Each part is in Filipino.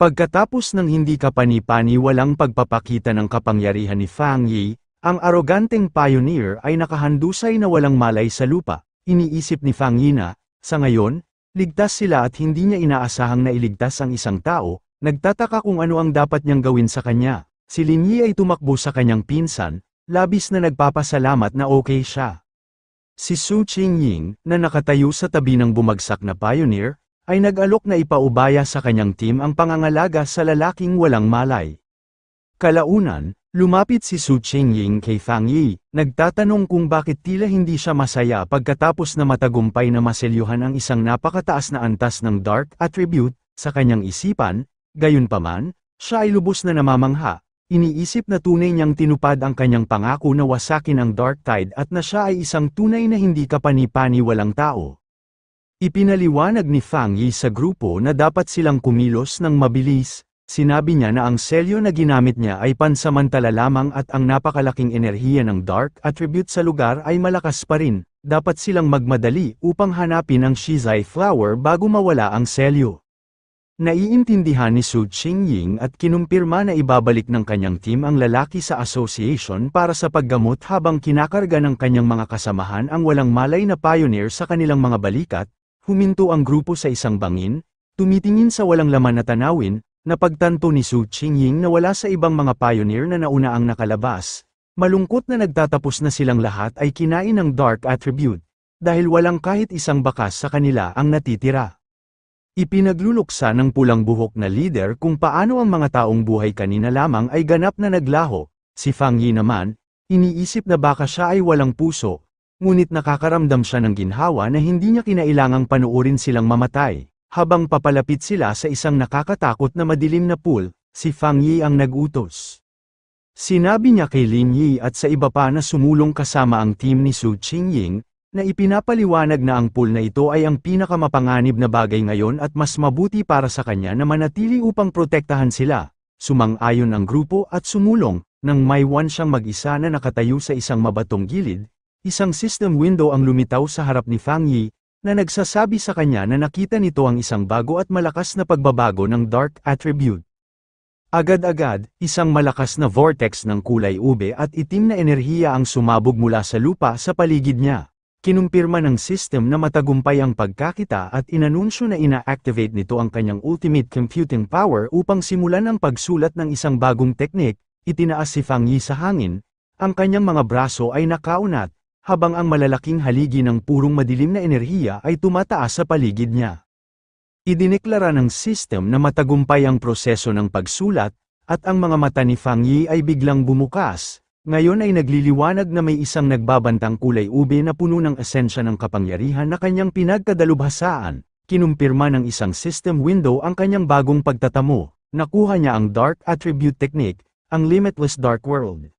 Pagkatapos ng hindi kapani-paniwalang pagpapakita ng kapangyarihan ni Fang Yi, ang aroganteng pioneer ay nakahandusay na walang malay sa lupa. Iniisip ni Fang Yi na, sa ngayon, ligtas sila at hindi niya inaasahang nailigtas ang isang tao. Nagtataka kung ano ang dapat niyang gawin sa kanya. Si Lin Yi ay tumakbo sa kanyang pinsan, labis na nagpapasalamat na okay siya. Si Su Qingying, na nakatayo sa tabi ng bumagsak na pioneer, ay nag-alok na ipaubaya sa kanyang team ang pangangalaga sa lalaking walang malay. Kalaunan, lumapit si Su Qingying kay Fang Yi, nagtatanong kung bakit tila hindi siya masaya pagkatapos na matagumpay na maselyuhan ang isang napakataas na antas ng Dark Attribute. Sa kanyang isipan, gayunpaman, siya ay lubos na namamangha. Iniisip na tunay niyang tinupad ang kanyang pangako na wasakin ang Dark Tide at na siya ay isang tunay na hindi kapani-paniwalang tao. Ipinaliwanag ni Fang Yi sa grupo na dapat silang kumilos ng mabilis. Sinabi niya na ang selyo na ginamit niya ay pansamantala lamang at ang napakalaking enerhiya ng Dark Attribute sa lugar ay malakas pa rin. Dapat silang magmadali upang hanapin ang Shizai Flower bago mawala ang selyo. Naiintindihan ni Su Qingying at kinumpirma na ibabalik ng kanyang team ang lalaki sa association para sa paggamot habang kinakarga ng kanyang mga kasamahan ang walang malay na pioneer sa kanilang mga balikat. Huminto ang grupo sa isang bangin, tumitingin sa walang laman na tanawin, napagtanto ni Su Qingying na wala sa ibang mga pioneer na nauna ang nakalabas. Malungkot na nagtatapos na silang lahat ay kinain ng Dark Attribute, dahil walang kahit isang bakas sa kanila ang natitira. Ipinagluluksa ng pulang buhok na leader kung paano ang mga taong buhay kanina lamang ay ganap na naglaho. Si Fang Yi naman, iniisip na baka siya ay walang puso, ngunit nakakaramdam siya ng ginhawa na hindi niya kinailangang panuorin silang mamatay. Habang papalapit sila sa isang nakakatakot na madilim na pool, si Fang Yi ang nag-utos. Sinabi niya kay Lin Yi at sa iba pa na sumulong kasama ang team ni Su Qingying, na ipinapaliwanag na ang pool na ito ay ang pinakamapanganib na bagay ngayon at mas mabuti para sa kanya na manatili upang protektahan sila. Sumang-ayon ang grupo at sumulong, nang maiwan siyang mag-isa na nakatayo sa isang mabatong gilid, isang system window ang lumitaw sa harap ni Fang Yi, na nagsasabi sa kanya na nakita nito ang isang bago at malakas na pagbabago ng Dark Attribute. Agad-agad, isang malakas na vortex ng kulay ube at itim na enerhiya ang sumabog mula sa lupa sa paligid niya. Kinumpirma ng system na matagumpay ang pagkakita at inanunsyo na ina-activate nito ang kanyang ultimate computing power upang simulan ang pagsulat ng isang bagong teknik. Itinaas si Fang Yi sa hangin, ang kanyang mga braso ay nakaunat, habang ang malalaking haligi ng purong madilim na enerhiya ay tumataas sa paligid niya. Idineklara ng system na matagumpay ang proseso ng pagsulat, at ang mga mata ni Fang Yi ay biglang bumukas. Ngayon ay nagliliwanag na may isang nagbabantang kulay ube na puno ng esensya ng kapangyarihan na kanyang pinagkadalubhasaan. Kinumpirma ng isang system window ang kanyang bagong pagtatamo. Nakuha niya ang Dark Attribute Technique, ang Limitless Dark World.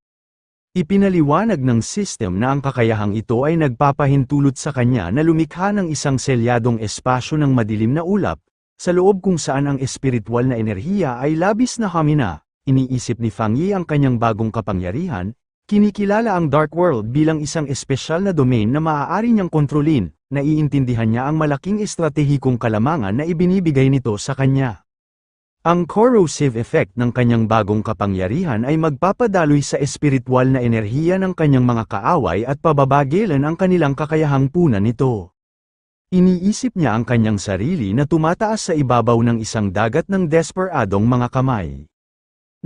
Ipinaliwanag ng system na ang kakayahang ito ay nagpapahintulot sa kanya na lumikha ng isang selyadong espasyo ng madilim na ulap, sa loob kung saan ang espiritual na enerhiya ay labis na hamina. Iniisip ni Fang Yi ang kanyang bagong kapangyarihan, kinikilala ang Dark World bilang isang espesyal na domain na maaari niyang kontrolin, naiintindihan niya ang malaking estratehikong kalamangan na ibinibigay nito sa kanya. Ang corrosive effect ng kanyang bagong kapangyarihan ay magpapadaloy sa espiritual na enerhiya ng kanyang mga kaaway at pababagilan ang kanilang kakayahang punan nito. Iniisip niya ang kanyang sarili na tumataas sa ibabaw ng isang dagat ng desperadong mga kamay.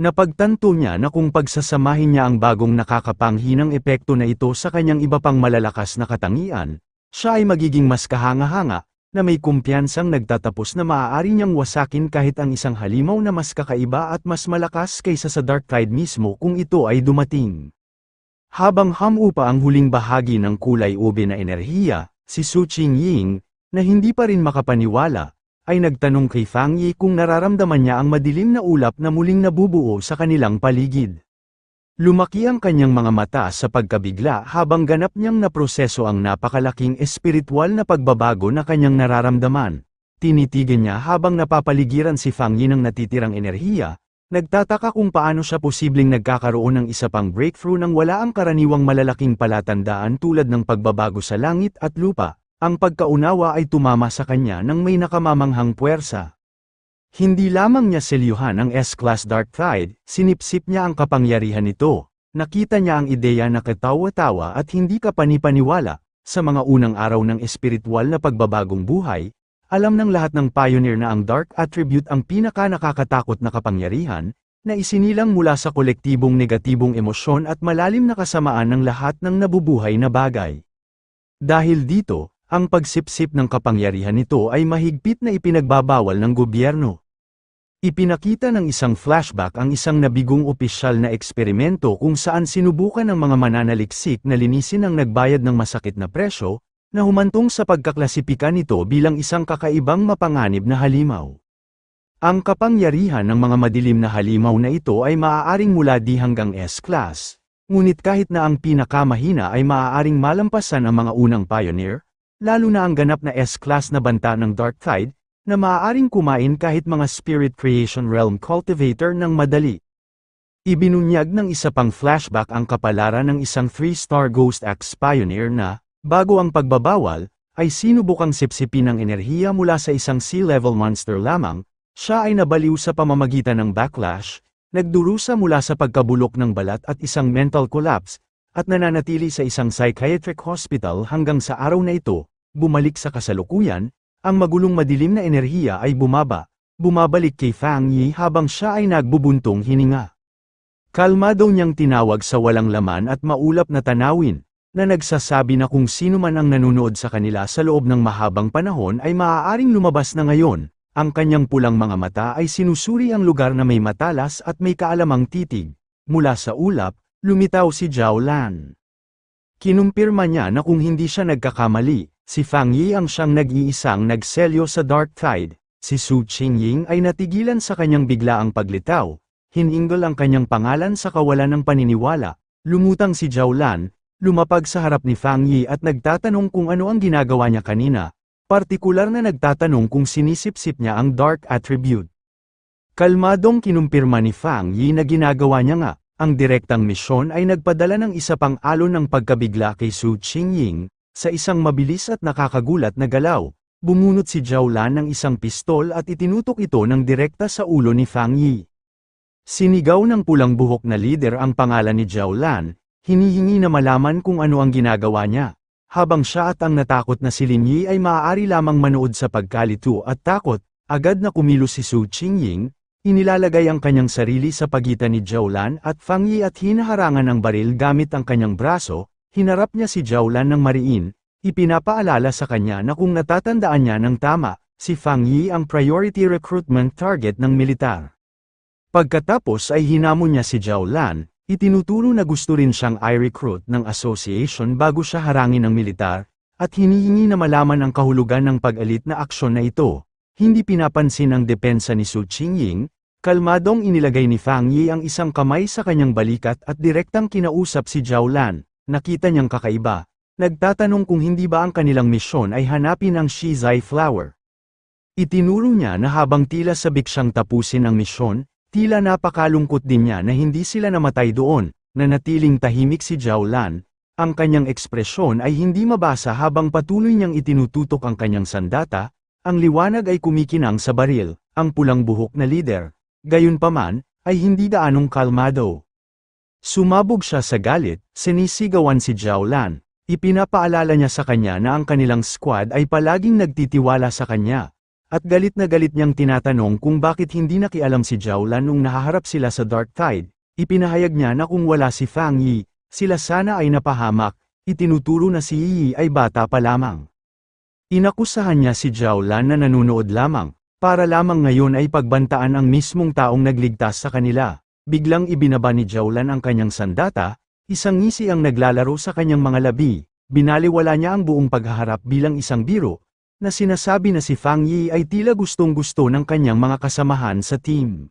Napagtanto niya na kung pagsasamahin niya ang bagong nakakapanghinang epekto na ito sa kanyang iba pang malalakas na katangian, siya ay magiging mas kahanga-hanga, na may kumpiyansang nagtatapos na maaari niyang wasakin kahit ang isang halimaw na mas kakaiba at mas malakas kaysa sa Dark Tide mismo kung ito ay dumating. Habang hamupa ang huling bahagi ng kulay ube na enerhiya, si Su Qingying, na hindi pa rin makapaniwala, ay nagtanong kay Fang Yi kung nararamdaman niya ang madilim na ulap na muling nabubuo sa kanilang paligid. Lumaki ang kanyang mga mata sa pagkabigla habang ganap niyang naproseso ang napakalaking espiritual na pagbabago na kanyang nararamdaman. Tinitigan niya habang napapaligiran si Fang Yi ng natitirang enerhiya, nagtataka kung paano siya posibleng nagkakaroon ng isa pang breakthrough nang wala ang karaniwang malalaking palatandaan tulad ng pagbabago sa langit at lupa. Ang pagkaunawa ay tumama sa kanya nang may nakamamanghang puwersa. Hindi lamang niya selyuhan ang S-Class Dark Tide, sinipsip niya ang kapangyarihan nito. Nakita niya ang ideya na katawa-tawa at hindi ka panipaniwala. Sa mga unang araw ng espiritual na pagbabagong buhay, alam ng lahat ng pioneer na ang Dark Attribute ang pinaka-nakakatakot na kapangyarihan, na isinilang mula sa kolektibong negatibong emosyon at malalim na kasamaan ng lahat ng nabubuhay na bagay. Dahil dito, ang pagsipsip ng kapangyarihan nito ay mahigpit na ipinagbabawal ng gobyerno. Ipinakita ng isang flashback ang isang nabigong opisyal na eksperimento kung saan sinubukan ng mga mananaliksik na linisin ang nagbayad ng masakit na presyo, na humantong sa pagkaklasipika nito bilang isang kakaibang mapanganib na halimaw. Ang kapangyarihan ng mga madilim na halimaw na ito ay maaaring mula D hanggang S-Class, ngunit kahit na ang pinakamahina ay maaaring malampasan ang mga unang pioneer, lalo na ang ganap na S-Class na banta ng Dark Tide, na maaaring kumain kahit mga Spirit Creation Realm Cultivator ng madali. Ibinunyag ng isa pang flashback ang kapalaran ng isang 3-star Ghost Axe Pioneer na, bago ang pagbabawal, ay sinubukang sipsipin ng enerhiya mula sa isang sea-level monster lamang, siya ay nabaliw sa pamamagitan ng backlash, nagdurusa mula sa pagkabulok ng balat at isang mental collapse, at nananatili sa isang psychiatric hospital hanggang sa araw na ito, bumalik sa kasalukuyan. Ang magulong madilim na enerhiya ay bumabalik kay Fang Yi habang siya ay nagbubuntong hininga. Kalmado niyang tinawag sa walang laman at maulap na tanawin, na nagsasabi na kung sino man ang nanonood sa kanila sa loob ng mahabang panahon ay maaaring lumabas na ngayon. Ang kanyang pulang mga mata ay sinusuri ang lugar na may matalas at may kaalamang titig. Mula sa ulap, lumitaw si Zhao Lan. Kinumpirma niya na kung hindi siya nagkakamali, si Fang Yi ang siyang nag-iisang nagselyo sa Dark Tide. Si Su Qingying ay natigilan sa kanyang biglaang paglitaw, hiningal ang kanyang pangalan sa kawalan ng paniniwala, lumutang si Zhao Lan, lumapag sa harap ni Fang Yi at nagtatanong kung ano ang ginagawa niya kanina, partikular na nagtatanong kung sinisipsip niya ang Dark Attribute. Kalmadong kinumpirma ni Fang Yi na ginagawa niya nga, ang direktang misyon ay nagpadala ng isa pang alon ng pagkabigla kay Su Qingying. Sa isang mabilis at nakakagulat na galaw, bumunot si Zhao Lan ng isang pistol at itinutok ito ng direkta sa ulo ni Fang Yi. Sinigaw ng pulang buhok na leader ang pangalan ni Zhao Lan, hinihingi na malaman kung ano ang ginagawa niya. Habang siya at ang natakot na si Lin Yi ay maaari lamang manood sa pagkalito at takot, agad na kumilos si Su Qingying, inilalagay ang kanyang sarili sa pagitan ni Zhao Lan at Fang Yi at hinaharangan ng baril gamit ang kanyang braso. Hinarap niya si Zhao Lan ng mariin, ipinapaalala sa kanya na kung natatandaan niya ng tama, si Fang Yi ang priority recruitment target ng militar. Pagkatapos ay hinamon niya si Zhao Lan, itinuturo na gusto rin siyang i-recruit ng association bago siya harangin ng militar, at hinihingi na malaman ang kahulugan ng pag-alit na aksyon na ito. Hindi pinapansin ang depensa ni Su Qingying, kalmadong inilagay ni Fang Yi ang isang kamay sa kanyang balikat at direktang kinausap si Zhao Lan. Nakita niyang kakaiba, nagtatanong kung hindi ba ang kanilang misyon ay hanapin ang Shizai Flower. Itinuro niya na habang tila sabik siyang tapusin ang misyon, tila napakalungkot din niya na hindi sila namatay doon, na natiling tahimik si Zhao Lan. Ang kanyang ekspresyon ay hindi mabasa habang patuloy niyang itinututok ang kanyang sandata, ang liwanag ay kumikinang sa baril, ang pulang buhok na leader, gayunpaman, ay hindi gaanong kalmado. Sumabog siya sa galit, sinisigawan si Zhao Lan, ipinapaalala niya sa kanya na ang kanilang squad ay palaging nagtitiwala sa kanya, at galit na galit niyang tinatanong kung bakit hindi nakialam si Zhao Lan nung nahaharap sila sa Dark Tide. Ipinahayag niya na kung wala si Fang Yi, sila sana ay napahamak, itinuturo na si Yi ay bata pa lamang. Inakusahan niya si Zhao Lan na nanunood lamang, para lamang ngayon ay pagbantaan ang mismong taong nagligtas sa kanila. Biglang ibinaba ni Zhao Lan ang kanyang sandata, isang ngisi ang naglalaro sa kanyang mga labi, binaliwala niya ang buong paghaharap bilang isang biro, na sinasabi na si Fang Yi ay tila gustong-gusto ng kanyang mga kasamahan sa team.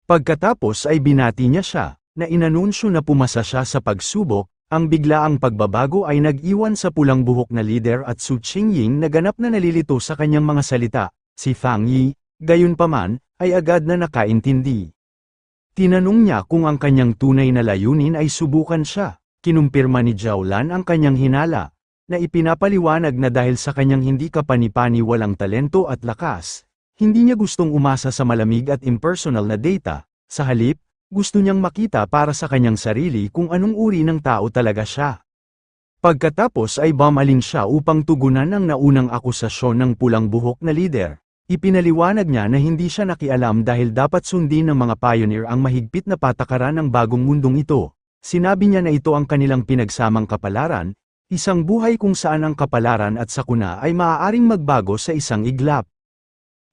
Pagkatapos ay binati niya siya, na inanunsyo na pumasa siya sa pagsubok, ang biglaang pagbabago ay nag-iwan sa pulang buhok na leader at Su Qingying na ganap na nalilito sa kanyang mga salita. Si Fang Yi, gayunpaman, ay agad na nakaintindi. Tinanong niya kung ang kanyang tunay na layunin ay subukan siya. Kinumpirma ni Zhao Lan ang kanyang hinala, na ipinapaliwanag na dahil sa kanyang hindi kapanipani walang talento at lakas, Hindi niya gustong umasa sa malamig at impersonal na data, sa halip, gusto niyang makita para sa kanyang sarili kung anong uri ng tao talaga siya. Pagkatapos ay bumaling siya upang tugunan ang naunang akusasyon ng pulang buhok na lider. Ipinaliwanag niya na hindi siya nakialam dahil dapat sundin ng mga pioneer ang mahigpit na patakaran ng bagong mundong ito. Sinabi niya na ito ang kanilang pinagsamang kapalaran, isang buhay kung saan ang kapalaran at sakuna ay maaaring magbago sa isang iglap.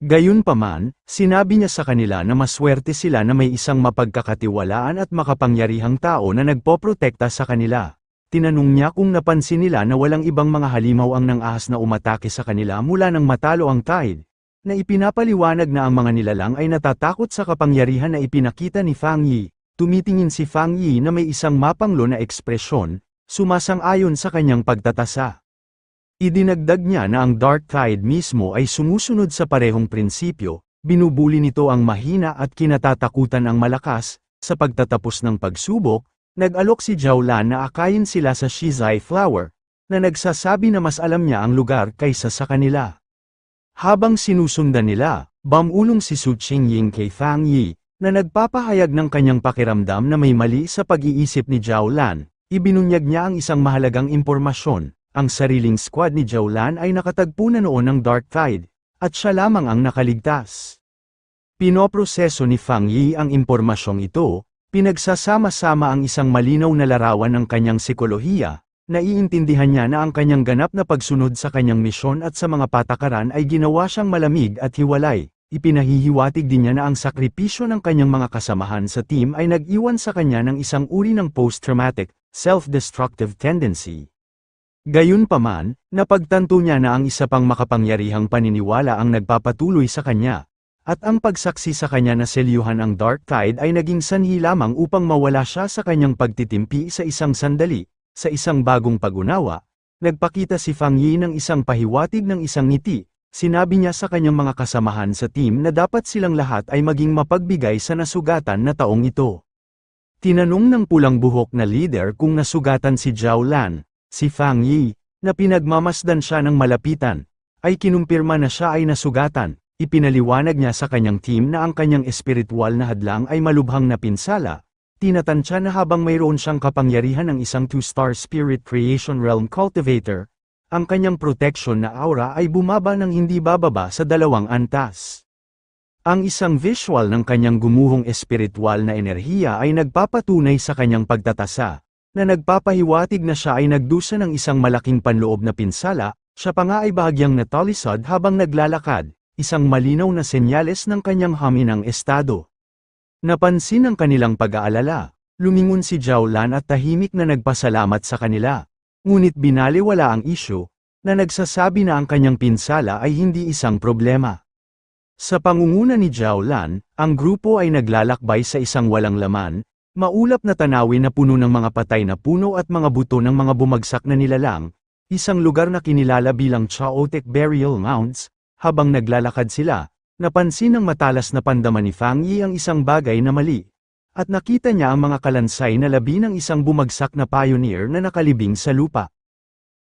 Gayunpaman, sinabi niya sa kanila na maswerte sila na may isang mapagkakatiwalaan at makapangyarihang tao na nagpoprotekta sa kanila. Tinanong niya kung napansin nila na walang ibang mga halimaw ang nang-ahas na umatake sa kanila mula nang matalo ang Tide, na ipinapaliwanag na ang mga nilalang ay natatakot sa kapangyarihan na ipinakita ni Fang Yi. Tumitingin si Fang Yi na may isang mapanglo na ekspresyon, sumasang-ayon sa kanyang pagtatasa. Idinagdag niya na ang Dark Tide mismo ay sumusunod sa parehong prinsipyo, binubuli nito ang mahina at kinatatakutan ang malakas. Sa pagtatapos ng pagsubok, nag-alok si Zhao Lan na akayin sila sa Shizai Flower, na nagsasabi na mas alam niya ang lugar kaysa sa kanila. Habang sinusundan nila, bumulong si Su Qingying kay Fang Yi, na nagpapahayag ng kanyang pakiramdam na may mali sa pag-iisip ni Zhao Lan. Ibinunyag niya ang isang mahalagang impormasyon. Ang sariling squad ni Zhao Lan ay nakatagpo na noon ng Dark Tide, at siya lamang ang nakaligtas. Pinoproseso ni Fang Yi ang impormasyong ito, pinagsasama-sama ang isang malinaw na larawan ng kanyang psikolohiya, naiintindihan niya na ang kanyang ganap na pagsunod sa kanyang misyon at sa mga patakaran ay ginawa siyang malamig at hiwalay. Ipinahihiwatig din niya na ang sakripisyo ng kanyang mga kasamahan sa team ay nag-iwan sa kanya ng isang uri ng post-traumatic, self-destructive tendency. Gayunpaman, napagtanto niya na ang isa pang makapangyarihang paniniwala ang nagpapatuloy sa kanya, at ang pagsaksi sa kanya na selyuhan ang Dark Tide ay naging sanhi lamang upang mawala siya sa kanyang pagtitimpi sa isang sandali. Sa isang bagong pag-unawa, nagpakita si Fang Yi ng isang pahiwatig ng isang ngiti. Sinabi niya sa kanyang mga kasamahan sa team na dapat silang lahat ay maging mapagbigay sa nasugatan na taong ito. Tinanong ng pulang buhok na leader kung nasugatan si Zhao Lan. Si Fang Yi, na pinagmamasdan siya ng malapitan, ay kinumpirma na siya ay nasugatan. Ipinaliwanag niya sa kanyang team na ang kanyang espiritual na hadlang ay malubhang na pinsala. Tinatansya na habang mayroon siyang kapangyarihan ng isang 2-star Spirit Creation Realm Cultivator, ang kanyang protection na aura ay bumaba ng hindi bababa sa 2 antas. Ang isang visual ng kanyang gumuhong espiritual na enerhiya ay nagpapatunay sa kanyang pagtatasa, na nagpapahiwatig na siya ay nagdusa ng isang malaking panloob na pinsala. Siya pa nga ay bahagyang natalisod habang naglalakad, isang malinaw na senyales ng kanyang haminang estado. Napansin ang kanilang pag-aalala, lumingon si Zhao Lan at tahimik na nagpasalamat sa kanila. Ngunit binaliwala ang isyu, na nagsasabi na ang kanyang pinsala ay hindi isang problema. Sa pangunguna ni Zhao Lan, ang grupo ay naglalakbay sa isang walang laman, maulap na tanawin na puno ng mga patay na puno at mga buto ng mga bumagsak na nilalang, isang lugar na kinilala bilang Chaotic Burial Mounds. Habang naglalakad sila, napansin ng matalas na pandaman ni Fang Yi ang isang bagay na mali, at nakita niya ang mga kalansay na labi ng isang bumagsak na pioneer na nakalibing sa lupa.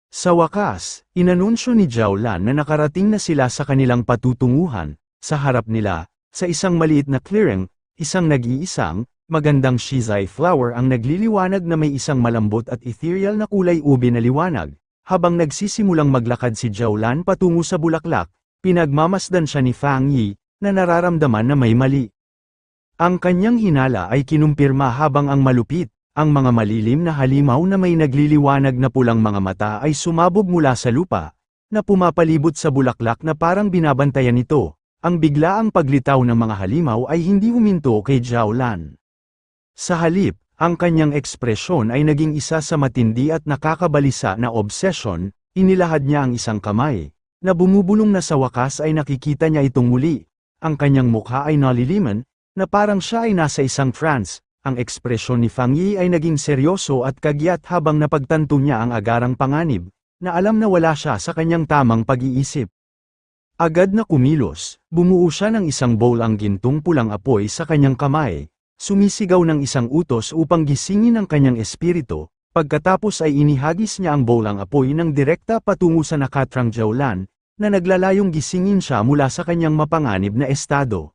Sa wakas, inanunsyo ni Zhao Lan na nakarating na sila sa kanilang patutunguhan. Sa harap nila, sa isang maliit na clearing, isang nag-iisang, magandang Shizai flower ang nagliliwanag na may isang malambot at ethereal na kulay ube na liwanag. Habang nagsisimulang maglakad si Zhao Lan patungo sa bulaklak, pinagmamasdan siya ni Fang Yi, na nararamdaman na may mali. Ang kanyang hinala ay kinumpirma habang ang malupit, ang mga malilim na halimaw na may nagliliwanag na pulang mga mata ay sumabog mula sa lupa, na pumapalibot sa bulaklak na parang binabantayan nito. Ang biglaang paglitaw ng mga halimaw ay hindi huminto kay Zhao Lan. Sa halip, ang kanyang ekspresyon ay naging isa sa matindi at nakakabalisa na obsession. Inilahad niya ang isang kamay, na bumubulong na sa wakas ay nakikita niya itong muli. Ang kanyang mukha ay naliliman, na parang siya ay nasa isang trance. Ang ekspresyon ni Fang Yi ay naging seryoso at kagyat habang napagtanto niya ang agarang panganib, na alam na wala siya sa kanyang tamang pag-iisip. Agad na kumilos, bumuo siya ng isang bowl ang gintong pulang apoy sa kanyang kamay, sumisigaw ng isang utos upang gisingin ang kanyang espiritu. Pagkatapos ay inihagis niya ang bowl ang apoy ng direkta patungo sa nakatrang Zhao Lan, na naglalayong gisingin siya mula sa kanyang mapanganib na estado.